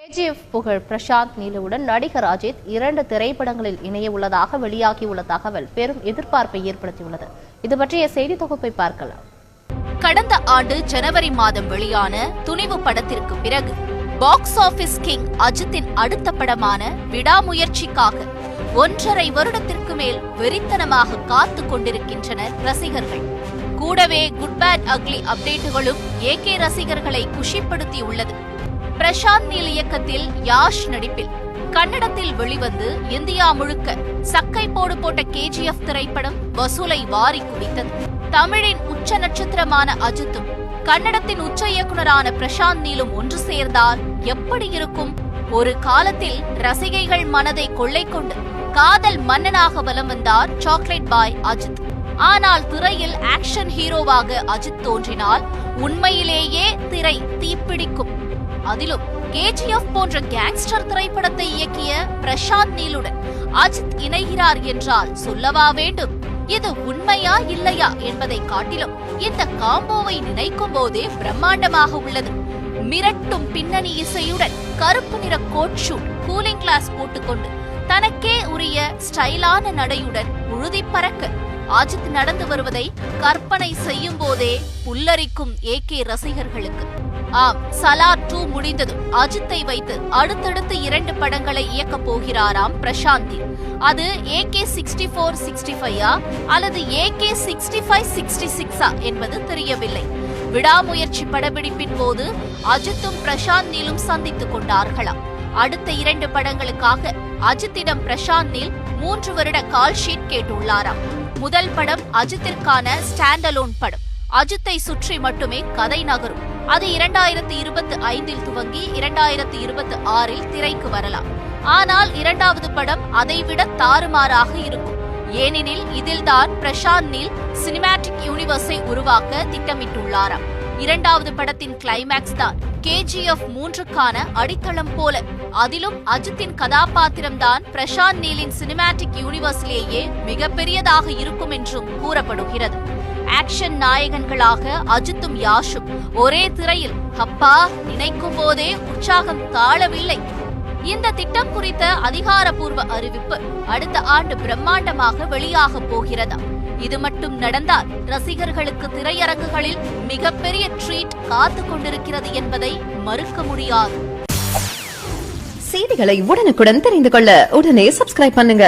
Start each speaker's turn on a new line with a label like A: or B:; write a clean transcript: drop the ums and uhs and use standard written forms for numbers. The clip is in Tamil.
A: KGF புகழ் பிரசாந்த் நீலுவுடன் நடிகர் அஜித் 2 திரைப்படங்களில் இணைய உள்ளதாக வெளியாகியுள்ள தகவல் பெரும் எதிர்பார்ப்பை ஏற்படுத்தியுள்ளது. இது பற்றிய செய்தி தொகுப்பை பார்க்கலாம்.
B: கடந்த ஆண்டு ஜனவரி மாதம் வெளியான துணிவு படத்திற்கு பிறகு பாக்ஸ் ஆபீஸ் கிங் அஜித்தின் அடுத்த படமான விடாமுயற்சிக்காக 1.5 வருடத்திற்கு மேல் வெறித்தனமாக காத்துக் கொண்டிருக்கின்றனர் ரசிகர்கள். கூடவே குட் பேட் அக்லி அப்டேட்டுகளும் AK ரசிகர்களை குஷிப்படுத்தியுள்ளது. பிரசாந்த் நீல் இயக்கத்தில் யாஷ் நடிப்பில் கன்னடத்தில் வெளிவந்து இந்தியா முழுக்க சக்கை போடு போட்ட KGF திரைப்படம் வசூலை வாரி குவித்தது. தமிழின் உச்ச நட்சத்திரமான அஜித்தும் கன்னடத்தின் உச்ச இயக்குனரான பிரசாந்த் நீலும் ஒன்று சேர்ந்தால் எப்படி இருக்கும்? ஒரு காலத்தில் ரசிகைகள் மனதை கொள்ளை கொண்டு காதல் மன்னனாக வலம் வந்தார் சாக்லேட் பாய் அஜித். ஆனால் திரையில் ஆக்ஷன் ஹீரோவாக அஜித் தோன்றினால் உண்மையிலேயே திரை தீப்பிடிக்கும். அதிலும் KGF போன்ற கேங்ஸ்டர் திரைப்படத்தை இயக்கிய பிரசாந்த் நீலுடன் அஜித் இணைகிறார் என்றால் சொல்லவா வேண்டும்? இது உண்மையா இல்லையா என்பதை காட்டிலும் இந்த காம்போவை நினைக்கும் போதே பிரம்மாண்டமாக உள்ளது. மிரட்டும் பின்னணி இசையுடன் கருப்பு நிற கோட் ஷூட், கூலிங் கிளாஸ் போட்டுக்கொண்டு தனக்கே உரிய ஸ்டைலான நடையுடன் உழுதி பறக்க அஜித் நடந்து வருவதை கற்பனை செய்யும் போதே புல்லரிக்கும் AK ரசிகர்களுக்கு. ஆம், சலார் 2 முடிந்ததும் அஜித்தை வைத்து அடுத்தடுத்து 2 படங்களை இயக்கப் போகிறாராம் பிரசாந்த். அது AK64-65 அல்லது AK65-66 என்பது தெரியவில்லை. விடாமுயற்சி படப்பிடிப்பின் போது அஜித்தும் பிரசாந்த் நீலும் சந்தித்துக் கொண்டார்களாம். அடுத்த 2 படங்களுக்காக அஜித்திடம் பிரசாந்த் நீல் 3 வருட கால் ஷீட் கேட்டுள்ளாராம். முதல் படம் அஜித்திற்கான ஸ்டாண்ட் அலோன் படம். அஜித்தை சுற்றி மட்டுமே கதை நகரும். அது 2025 துவங்கி 2026 திரைக்கு வரலாம். ஆனால் 2வது படம் அதைவிட தாறுமாறாக இருக்கும். ஏனெனில் இதில்தான் பிரசாந்த் நீல் சினிமேட்டிக் யூனிவர்ஸை உருவாக்க திட்டமிட்டுள்ளாராம். 2வது படத்தின் கிளைமேக்ஸ் தான் KGF 3க்கான அடித்தளம் போல. அதிலும் அஜித்தின் கதாபாத்திரம்தான் பிரசாந்த் நீலின் சினிமேட்டிக் யூனிவர்ஸிலேயே மிகப்பெரியதாக இருக்கும் என்றும் கூறப்படுகிறது. ஆக்ஷன் நாயகன்களாக அஜித்தும் யாஷும் ஒரே திரையில் அப்பா நினைக்கும் போதே உற்சாகம் தாழவில்லை. இந்த திட்டம் குறித்த அதிகாரப்பூர்வ அறிவிப்பு அடுத்த ஆண்டு பிரம்மாண்டமாக வெளியாக போகிறதா? இது மட்டும் நடந்தால் ரசிகர்களுக்கு திரையரங்குகளில் மிகப்பெரிய ட்ரீட் காத்துக் கொண்டிருக்கிறது என்பதை மறுக்க முடியாது.
C: செய்திகளை உடனுக்குடன் தெரிந்து கொள்ள உடனே சப்ஸ்கிரைப் பண்ணுங்க.